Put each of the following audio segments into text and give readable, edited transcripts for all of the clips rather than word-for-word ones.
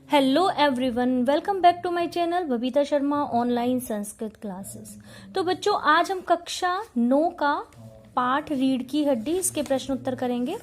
Hello everyone, welcome back to my channel Babita Sharma online Sanskrit classes. तो बच्चों, आज हम कक्षा 9 का पाठ रीढ़ की हड्डी इसके प्रश्न उत्तर करेंगे।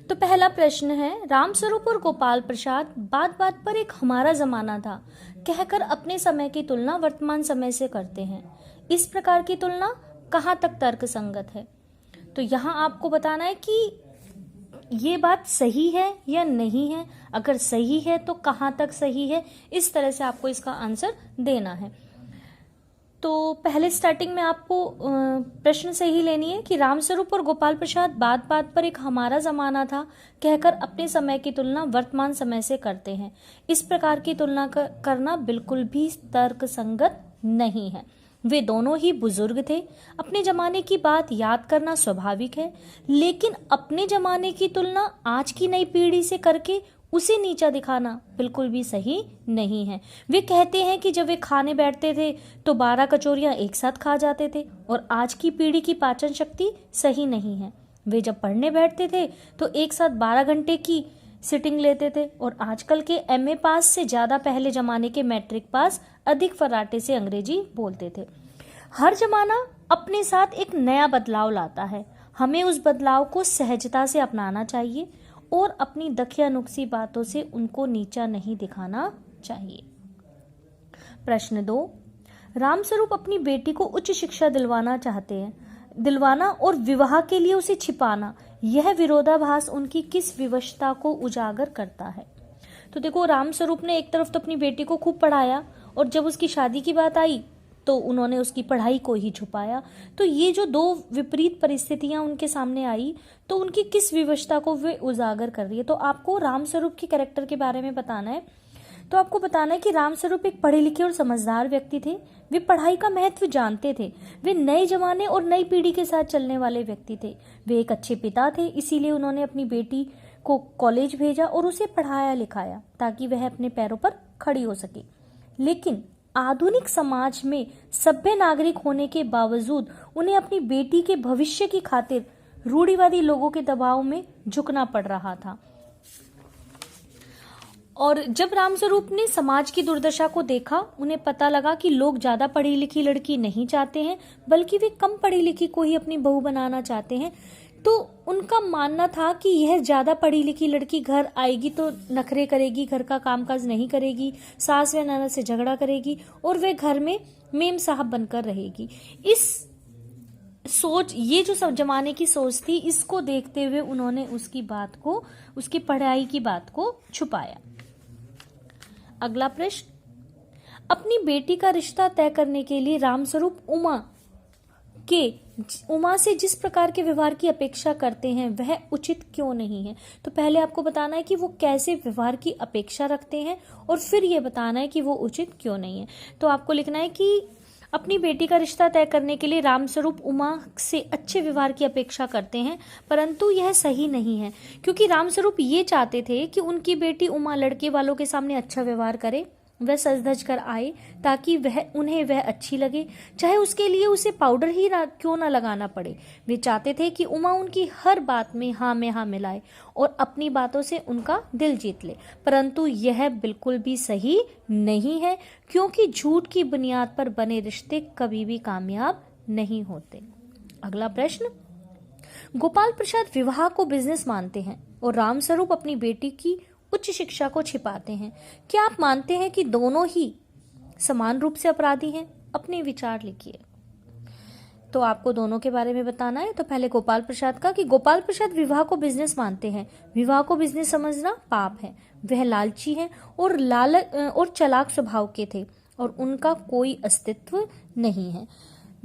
तो पहला प्रश्न है, रामस्वरूप और गोपाल प्रसाद बात बात पर एक हमारा जमाना था कहकर अपने समय की तुलना वर्तमान समय से करते हैं। इस प्रकार की तुलना कहाँ तक तर्क संगत है? तो यहाँ आपको बताना है कि ये बात सही है या नहीं है। अगर सही है तो कहाँ तक सही है, इस तरह से आपको इसका आंसर देना है। तो पहले स्टार्टिंग में आपको प्रश्न से ही लेनी है कि रामस्वरूप और गोपाल प्रसाद बात बात पर एक हमारा जमाना था कहकर अपने समय की तुलना वर्तमान समय से करते हैं। इस प्रकार की तुलना करना बिल्कुल भी तर्क संगत नहीं है। वे दोनों ही बुजुर्ग थे। अपने जमाने की बात याद करना स्वाभाविक है, लेकिन अपने जमाने की तुलना आज की नई पीढ़ी से करके उसे नीचा दिखाना बिल्कुल भी सही नहीं है। वे कहते हैं कि जब वे खाने बैठते थे तो 12 कचौरियां एक साथ खा जाते थे और आज की पीढ़ी की पाचन शक्ति सही नहीं है। वे जब पढ़ने बैठते थे तो एक साथ 12 घंटे की सिटिंग लेते थे और आजकल के एमए पास से ज्यादा पहले जमाने के मैट्रिक पास अधिक फर्राटे से अंग्रेजी बोलते थे। हर जमाना अपने साथ एक नया बदलाव लाता है। हमें उस बदलाव को सहजता से अपनाना चाहिए और अपनी दखिया नुक्सी बातों से उनको नीचा नहीं दिखाना चाहिए। प्रश्न 2, रामस्वरूप अपनी बेटी को उच्च शिक्षा दिलवाना और विवाह के लिए उसे छिपाना, यह विरोधाभास उनकी किस विवशता को उजागर करता है? तो देखो, रामस्वरूप ने एक तरफ तो अपनी बेटी को खूब पढ़ाया और जब उसकी शादी की बात आई तो उन्होंने उसकी पढ़ाई को ही छुपाया। तो ये जो दो विपरीत परिस्थितियां उनके सामने आई तो उनकी किस विवशता को वे उजागर कर रही है। तो आपको रामस्वरूप के कैरेक्टर के बारे में बताना है। तो आपको बताना है कि रामस्वरूप एक पढ़े लिखे और समझदार व्यक्ति थे। वे पढ़ाई का महत्व जानते थे। वे नए जमाने और नई पीढ़ी के साथ चलने वाले व्यक्ति थे। वे एक अच्छे पिता थे, इसीलिए उन्होंने अपनी बेटी को कॉलेज भेजा और उसे पढ़ाया लिखाया ताकि वह अपने पैरों पर खड़ी हो सके। लेकिन आधुनिक समाज में सभ्य नागरिक होने के बावजूद उन्हें अपनी बेटी के भविष्य की खातिर रूढ़िवादी लोगों के दबाव में झुकना पड़ रहा था। और जब रामस्वरूप ने समाज की दुर्दशा को देखा, उन्हें पता लगा कि लोग ज्यादा पढ़ी लिखी लड़की नहीं चाहते हैं, बल्कि वे कम पढ़ी लिखी को ही अपनी बहू बनाना चाहते हैं। तो उनका मानना था कि यह ज्यादा पढ़ी लिखी लड़की घर आएगी तो नखरे करेगी, घर का कामकाज नहीं करेगी, सास व ननद से झगड़ा करेगी और वे घर में मेम साहब बनकर रहेगी। इस सोच, ये जो सब जमाने की सोच थी, इसको देखते हुए उन्होंने उसकी पढ़ाई की बात को छुपाया। अगला प्रश्न, अपनी बेटी का रिश्ता तय करने के लिए रामस्वरूप उमा से जिस प्रकार के व्यवहार की अपेक्षा करते हैं वह उचित क्यों नहीं है? तो पहले आपको बताना है कि वो कैसे व्यवहार की अपेक्षा रखते हैं और फिर ये बताना है कि वो उचित क्यों नहीं है। तो आपको लिखना है कि अपनी बेटी का रिश्ता तय करने के लिए रामस्वरूप उमा से अच्छे व्यवहार की अपेक्षा करते हैं, परंतु यह सही नहीं है, क्योंकि रामस्वरूप ये चाहते थे कि उनकी बेटी उमा लड़के वालों के सामने अच्छा व्यवहार करे, वह सज धज कर आए ताकि उन्हें वह अच्छी लगे, चाहे उसके लिए उसे पाउडर ही क्यों ना लगाना पड़े। वे चाहते थे कि उमा उनकी हर बात में हाँ मिलाए और अपनी बातों से उनका दिल जीत ले, परंतु यह बिल्कुल भी सही नहीं है, क्योंकि झूठ की बुनियाद पर बने रिश्ते कभी भी कामयाब नहीं होते। अगला प्रश्न, गोपाल प्रसाद विवाह को बिजनेस मानते हैं और रामस्वरूप अपनी बेटी की उच्च शिक्षा को छिपाते हैं। क्या आप मानते हैं कि दोनों ही समान रूप से अपराधी हैं? अपने विचार लिखिए। तो आपको दोनों के बारे में बताना है। तो पहले गोपाल प्रसाद का, कि गोपाल प्रसाद विवाह को बिजनेस मानते हैं। विवाह को बिजनेस समझना पाप है। वह लालची हैं और चालाक स्वभाव के थे और उनका कोई अस्तित्व नहीं है।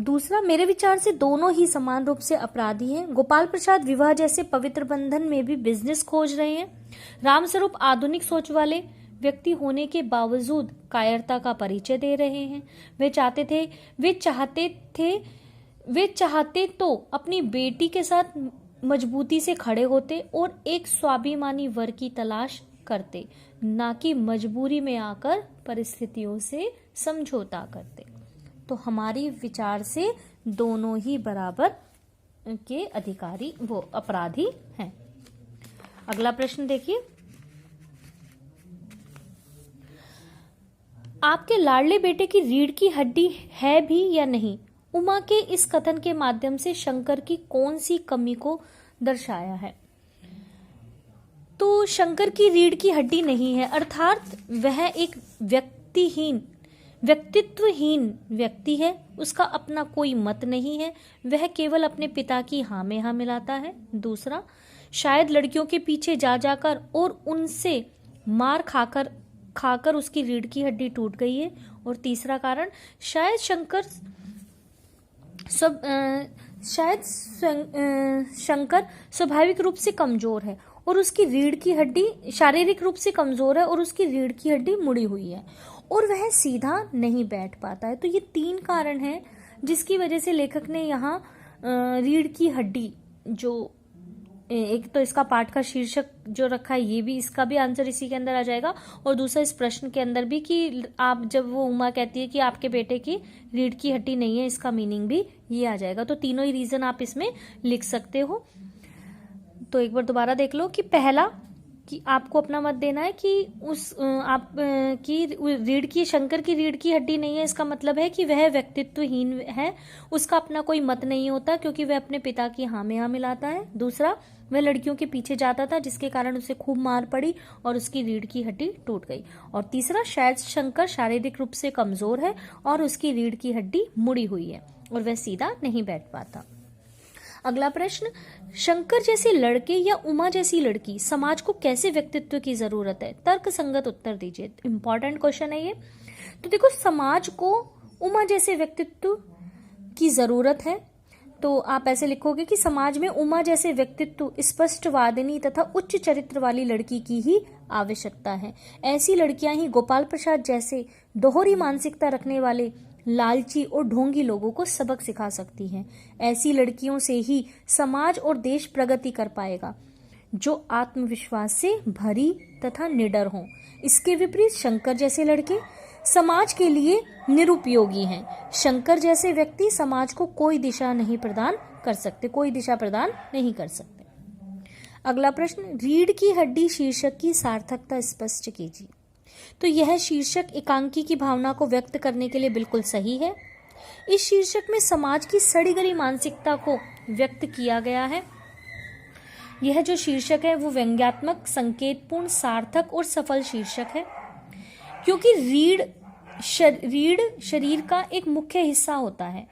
दूसरा, मेरे विचार से दोनों ही समान रूप से अपराधी हैं। गोपाल प्रसाद विवाह जैसे पवित्र बंधन में भी बिजनेस खोज रहे हैं। रामस्वरूप आधुनिक सोच वाले व्यक्ति होने के बावजूद कायरता का परिचय दे रहे हैं। वे चाहते तो अपनी बेटी के साथ मजबूती से खड़े होते और एक स्वाभिमानी वर की तलाश करते, ना कि मजबूरी में आकर परिस्थितियों से समझौता करते। तो हमारी विचार से दोनों ही बराबर के अपराधी हैं। अगला प्रश्न देखिए, आपके लाडले बेटे की रीढ़ की हड्डी है भी या नहीं? उमा के इस कथन के माध्यम से शंकर की कौन सी कमी को दर्शाया है? तो शंकर की रीढ़ की हड्डी नहीं है, अर्थात वह एक व्यक्तित्वहीन व्यक्ति है। उसका अपना कोई मत नहीं है, वह केवल अपने पिता की हाँ में हाँ मिलाता है। दूसरा, शायद लड़कियों के पीछे जा जाकर और उनसे मार खाकर उसकी रीढ़ की हड्डी टूट गई है। और तीसरा कारण, शायद शंकर स्वाभाविक रूप से कमजोर है और उसकी रीढ़ की हड्डी शारीरिक रूप से कमजोर है और उसकी रीढ़ की हड्डी मुड़ी हुई है और वह सीधा नहीं बैठ पाता है। तो ये 3 कारण हैं जिसकी वजह से लेखक ने यहाँ रीढ़ की हड्डी, जो एक तो इसका पाठ का शीर्षक जो रखा है ये भी, इसका भी आंसर इसी के अंदर आ जाएगा, और दूसरा इस प्रश्न के अंदर भी कि आप जब वो उमा कहती है कि आपके बेटे की रीढ़ की हड्डी नहीं है, इसका मीनिंग भी ये आ जाएगा। तो तीनों ही रीजन आप इसमें लिख सकते हो। तो एक बार दोबारा देख लो कि पहला कि आपको अपना मत देना है कि शंकर की रीढ़ की हड्डी नहीं है, इसका मतलब है कि वह व्यक्तित्वहीन है, उसका अपना कोई मत नहीं होता क्योंकि वह अपने पिता की हाँ में हाँ मिलाता है। दूसरा, वह लड़कियों के पीछे जाता था जिसके कारण उसे खूब मार पड़ी और उसकी रीढ़ की हड्डी टूट गई। और तीसरा, शायद शंकर शारीरिक रूप से कमजोर है और उसकी रीढ़ की हड्डी मुड़ी हुई है और वह सीधा नहीं बैठ पाता। अगला प्रश्न, शंकर जैसे लड़के या उमा जैसी लड़की समाज को कैसे व्यक्तित्व की जरूरत है? तर्क संगत उत्तर दीजिए। इंपॉर्टेंट क्वेश्चन है ये। तो देखो, समाज को उमा जैसे व्यक्तित्व की जरूरत है। तो आप ऐसे लिखोगे कि समाज में उमा जैसे व्यक्तित्व, स्पष्टवादिनी तथा उच्च चरित्र वाली लड़की की ही आवश्यकता है। ऐसी लड़कियां ही गोपाल प्रसाद जैसे दोहरी मानसिकता रखने वाले लालची और ढोंगी लोगों को सबक सिखा सकती हैं। ऐसी लड़कियों से ही समाज और देश प्रगति कर पाएगा जो आत्मविश्वास से भरी तथा निडर हों। इसके विपरीत शंकर जैसे लड़के समाज के लिए निरुपयोगी हैं। शंकर जैसे व्यक्ति समाज को कोई दिशा प्रदान नहीं कर सकते। अगला प्रश्न, रीढ़ की हड्डी शीर्षक की सार्थकता स्पष्ट कीजिए। तो यह शीर्षक एकांकी की भावना को व्यक्त करने के लिए बिल्कुल सही है। इस शीर्षक में समाज की सड़ी गली मानसिकता को व्यक्त किया गया है। यह जो शीर्षक है वो व्यंग्यात्मक, संकेतपूर्ण, सार्थक और सफल शीर्षक है क्योंकि रीढ़ शरीर का एक मुख्य हिस्सा होता है,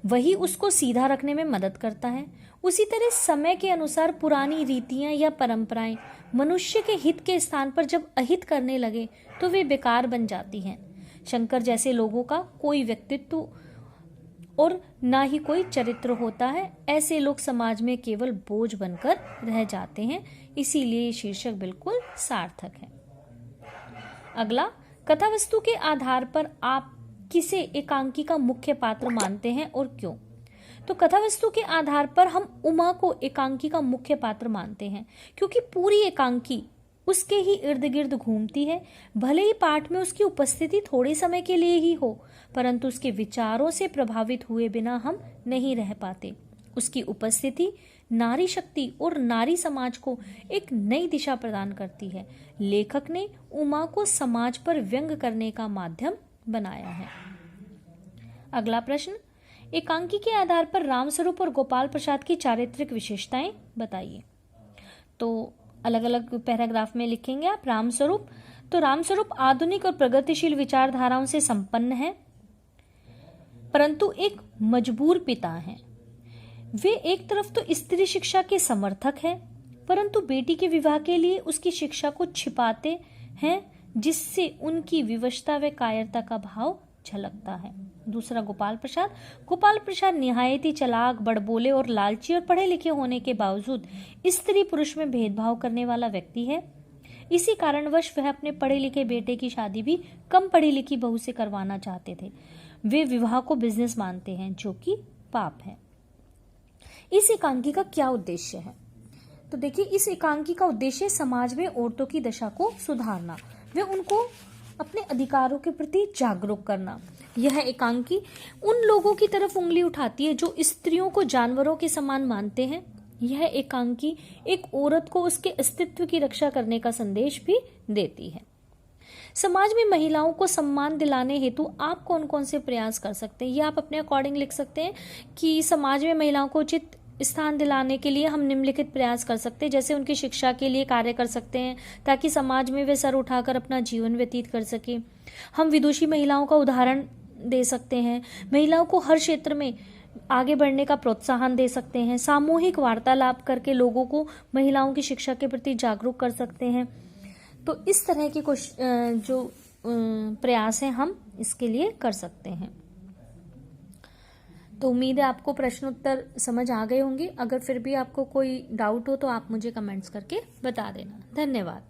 वही उसको सीधा रखने में मदद करता है। उसी तरह समय के अनुसार पुरानी रीतियां या परंपराएं मनुष्य के हित के स्थान पर जब अहित करने लगे तो वे बेकार बन जाती हैं। शंकर जैसे लोगों का कोई व्यक्तित्व और ना ही कोई चरित्र होता है। ऐसे लोग समाज में केवल बोझ बनकर रह जाते हैं। इसीलिए ये शीर्षक बिल्कुल सार्थक है। अगला, कथावस्तु के आधार पर आप किसे एकांकी का मुख्य पात्र मानते हैं और क्यों? तो कथावस्तु के आधार पर हम उमा को एकांकी का मुख्य पात्र मानते हैं क्योंकि पूरी एकांकी उसके ही इर्द गिर्द घूमती है। भले ही पाठ में उसकी उपस्थिति थोड़े समय के लिए ही हो, परंतु उसके विचारों से प्रभावित हुए बिना हम नहीं रह पाते। उसकी उपस्थिति नारी शक्ति और नारी समाज को एक नई दिशा प्रदान करती है। लेखक ने उमा को समाज पर व्यंग करने का माध्यम बनाया है। अगला प्रश्न, एकांकी के आधार पर रामस्वरूप और गोपाल प्रसाद की चारित्रिक विशेषताएं बताइए। तो अलग अलग पैराग्राफ में लिखेंगे आप। रामस्वरूप, तो रामस्वरूप आधुनिक और प्रगतिशील विचारधाराओं से संपन्न है, परंतु एक मजबूर पिता हैं। वे एक तरफ तो स्त्री शिक्षा के समर्थक हैं, परंतु बेटी के विवाह के लिए उसकी शिक्षा को छिपाते हैं, जिससे उनकी विवशता व कायरता का भाव झलकता है। दूसरा, गोपाल प्रसाद निहायत ही चालाक, बड़बोले और लालची और पढ़े लिखे होने के बावजूद स्त्री पुरुष में भेदभाव करने वाला व्यक्ति है। इसी कारणवश वह अपने पढ़े लिखे बेटे की शादी भी कम पढ़ी लिखी बहू से करवाना चाहते थे। वे विवाह को बिजनेस मानते हैं, जो कि पाप है। इस एकांकी का क्या उद्देश्य है? तो देखिए, इस एकांकी का उद्देश्य समाज में औरतों की दशा को सुधारना, वे उनको अपने अधिकारों के प्रति जागरूक करना। यह एकांकी उन लोगों की तरफ उंगली उठाती है जो स्त्रियों को जानवरों के समान मानते हैं। यह एकांकी एक औरत को उसके अस्तित्व की रक्षा करने का संदेश भी देती है। समाज में महिलाओं को सम्मान दिलाने हेतु आप कौन कौन से प्रयास कर सकते हैं, ये आप अपने अकॉर्डिंग लिख सकते हैं कि समाज में महिलाओं को उचित स्थान दिलाने के लिए हम निम्नलिखित प्रयास कर सकते हैं। जैसे उनकी शिक्षा के लिए कार्य कर सकते हैं ताकि समाज में वे सर उठाकर अपना जीवन व्यतीत कर सके। हम विदुषी महिलाओं का उदाहरण दे सकते हैं। महिलाओं को हर क्षेत्र में आगे बढ़ने का प्रोत्साहन दे सकते हैं। सामूहिक वार्तालाप करके लोगों को महिलाओं की शिक्षा के प्रति जागरूक कर सकते हैं। तो इस तरह के कुछ जो प्रयास हैं हम इसके लिए कर सकते हैं। तो उम्मीद है आपको प्रश्न उत्तर समझ आ गए होंगे। अगर फिर भी आपको कोई डाउट हो तो आप मुझे कमेंट्स करके बता देना। धन्यवाद।